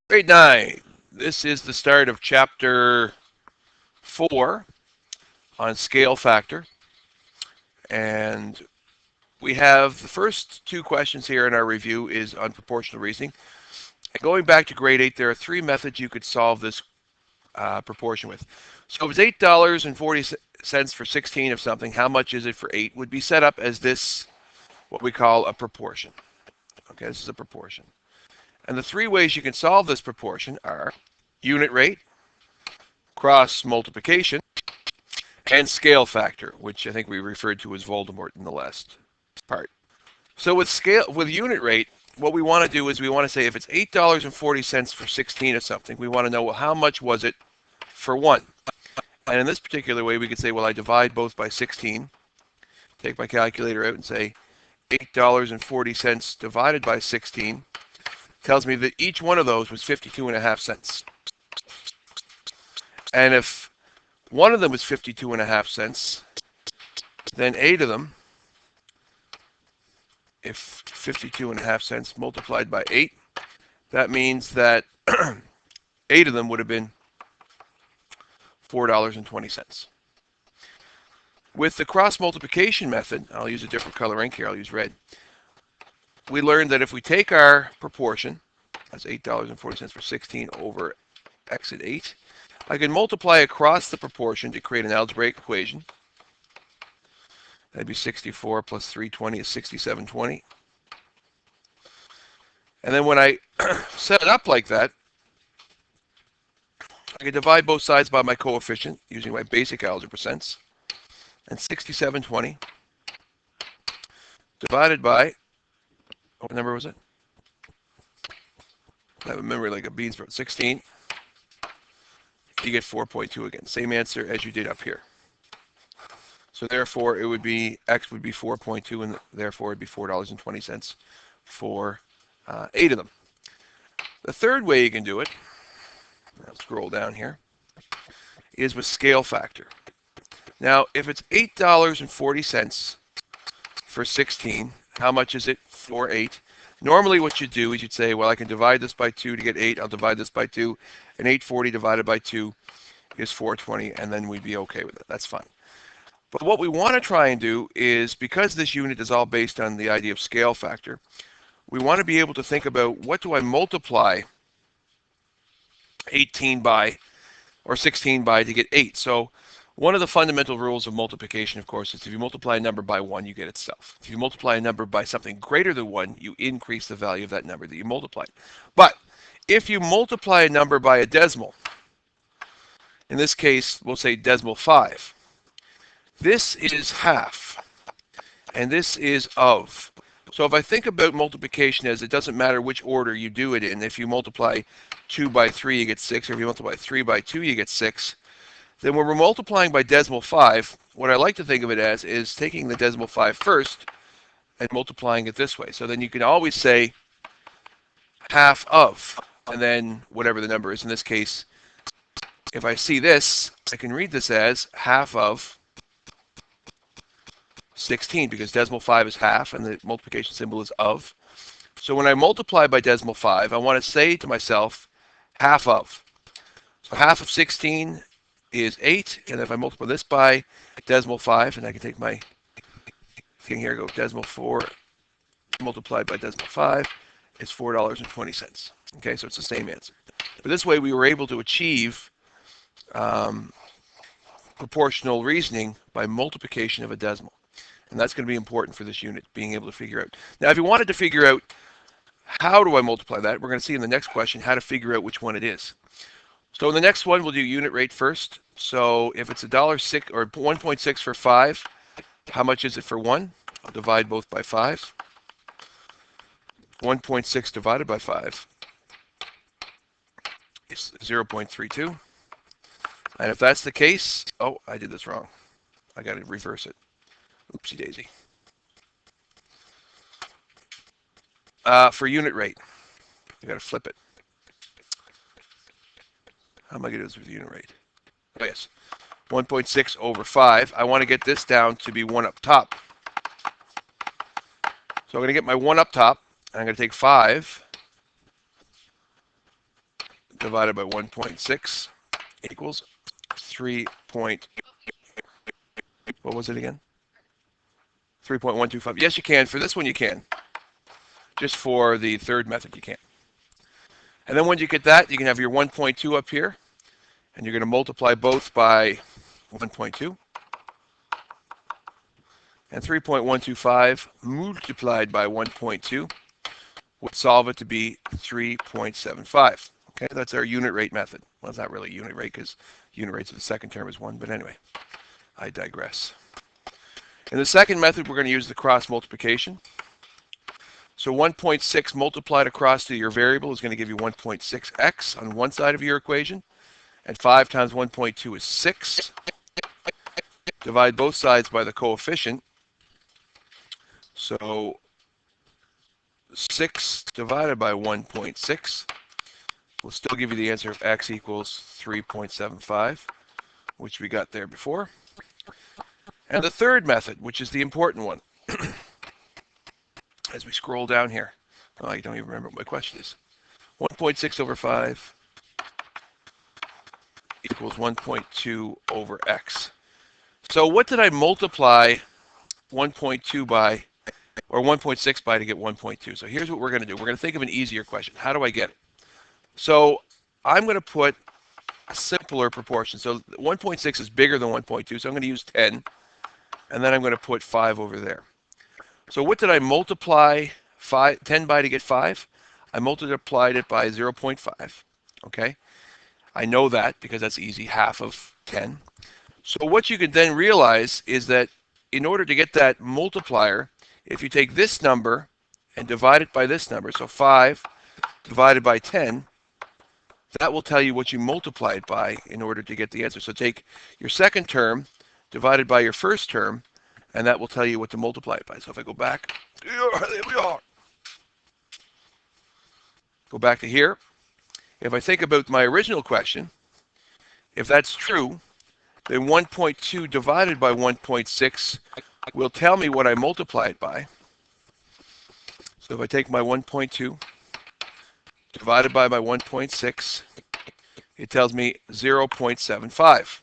Grade 9. This is the start of Chapter 4 on scale factor. And we have the first two questions here in our review is on proportional reasoning. And going back to grade 8, there are three methods you could solve this proportion with. So if it's $8.40 for 16 of something, how much is it for 8? Would be set up as this, what we call a proportion. Okay, this is a proportion. And the three ways you can solve this proportion are unit rate, cross multiplication, and scale factor, which I think we referred to as Voldemort in the last part. So with unit rate, what we want to do is we want to say if it's $8.40 for 16 of something, we want to know, well, how much was it for 1? And in this particular way, we could say, well, I divide both by 16, take my calculator out and say $8.40 divided by 16 tells me that each one of those was 52.5 cents. And if one of them was 52.5 cents, then 8 of them, if 52.5 cents multiplied by 8, that means that 8 of them would have been $4.20. With the cross multiplication method, I'll use a different color ink here, I'll use red. We learned that if we take our proportion, that's $8.40 for 16 over x at 8, I can multiply across the proportion to create an algebraic equation. That'd be 64 plus 320 is 6720. And then when I set it up like that, I can divide both sides by my coefficient using my basic algebra sense. And 6720 divided by, what number was it? I have a memory like a bean's throat. 16. You get 4.2 again. Same answer as you did up here. So therefore, it would be, x would be 4.2, and therefore it would be $4.20 for 8 of them. The third way you can do it, I'll scroll down here, is with scale factor. Now, if it's $8.40 for 16, how much is it for 8? Normally what you do is you'd say, well, I can divide this by 2 to get 8. I'll divide this by 2. And 840 divided by 2 is 420, and then we'd be okay with it. That's fine. But what we want to try and do is, because this unit is all based on the idea of scale factor, we want to be able to think about what do I multiply 18 by or 16 by to get 8. So one of the fundamental rules of multiplication, of course, is if you multiply a number by 1, you get itself. If you multiply a number by something greater than 1, you increase the value of that number that you multiplied. But if you multiply a number by a decimal, in this case, we'll say decimal 5, this is half, and this is of. So if I think about multiplication as it doesn't matter which order you do it in, if you multiply 2 by 3, you get 6, or if you multiply 3 by 2, you get 6, then when we're multiplying by decimal 5, what I like to think of it as is taking the decimal 5 first and multiplying it this way. So then you can always say half of, and then whatever the number is. In this case, if I see this, I can read this as half of 16, because decimal 5 is half and the multiplication symbol is of. So when I multiply by decimal 5, I want to say to myself half of. So half of 16 is 8, and if I multiply this by decimal 5, and I can take my thing here, go decimal 4 multiplied by decimal 5, is $4.20. Okay, so it's the same answer. But this way we were able to achieve proportional reasoning by multiplication of a decimal. And that's going to be important for this unit, being able to figure out. Now, if you wanted to figure out how do I multiply that, we're going to see in the next question how to figure out which one it is. So in the next one, we'll do unit rate first. So if it's $1.06 or 1.6 for 5, how much is it for 1? I'll divide both by 5. 1.6 divided by 5 is 0.32. And if that's the case, oh, I did this wrong. I got to reverse it. Oopsie daisy. For unit rate, you got to flip it. How am I going to do this with unit rate? Oh, yes. 1.6 over 5. I want to get this down to be 1 up top. So I'm going to get my 1 up top, and I'm going to take 5 divided by 1.6 equals 3. What was it again? 3.125. Yes, you can. For this one, you can. Just for the third method, you can't. And then when you get that, you can have your 1.2 up here, and you're going to multiply both by 1.2. And 3.125 multiplied by 1.2 would solve it to be 3.75. Okay, that's our unit rate method. Well, it's not really unit rate because unit rates of the second term is 1, but anyway, I digress. In the second method, we're going to use the cross multiplication. So 1.6 multiplied across to your variable is going to give you 1.6x on one side of your equation. And 5 times 1.2 is 6. Divide both sides by the coefficient. So 6 divided by 1.6 will still give you the answer of x equals 3.75, which we got there before. And the third method, which is the important one, as we scroll down here. Oh, I don't even remember what my question is. 1.6 over 5 equals 1.2 over x. So what did I multiply 1.2 by, or 1.6 by to get 1.2? So here's what we're going to do. We're going to think of an easier question. How do I get it? So I'm going to put a simpler proportion. So 1.6 is bigger than 1.2, so I'm going to use 10. And then I'm going to put 5 over there. So what did I multiply 10 by to get 5? I multiplied it by 0.5. Okay? I know that because that's easy, half of 10. So what you can then realize is that in order to get that multiplier, if you take this number and divide it by this number, so 5 divided by 10, that will tell you what you multiply it by in order to get the answer. So take your second term divided by your first term, and that will tell you what to multiply it by. So if I go back, there we are. Go back to here. If I think about my original question, if that's true, then 1.2 divided by 1.6 will tell me what I multiply it by. So if I take my 1.2 divided by my 1.6, it tells me 0.75.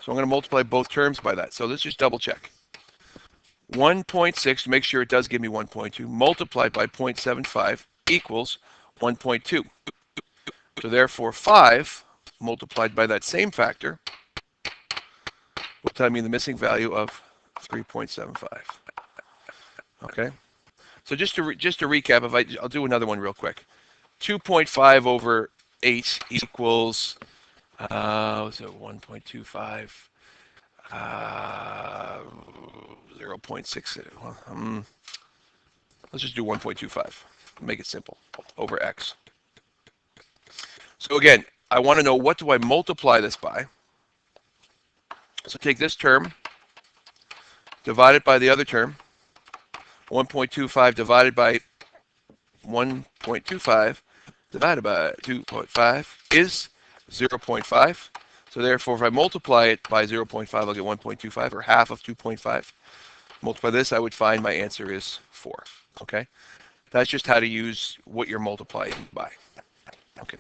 So I'm going to multiply both terms by that. So let's just double check. 1.6, to make sure it does give me 1.2, multiplied by 0.75 equals 1.2. So therefore 5 multiplied by that same factor will tell me the missing value of 3.75. Okay? So just to recap, I'll do another one real quick. 2.5 over 8 equals, what's it, 1.25, 0.6, let's just do 1.25, make it simple, over x. So again, I want to know what do I multiply this by. So take this term, divide it by the other term, 1.25 divided by 1.25 divided by 2.5 is 0.5. So therefore, if I multiply it by 0.5, I'll get 1.25, or half of 2.5. Multiply this, I would find my answer is 4. Okay? That's just how to use what you're multiplying by. Okay.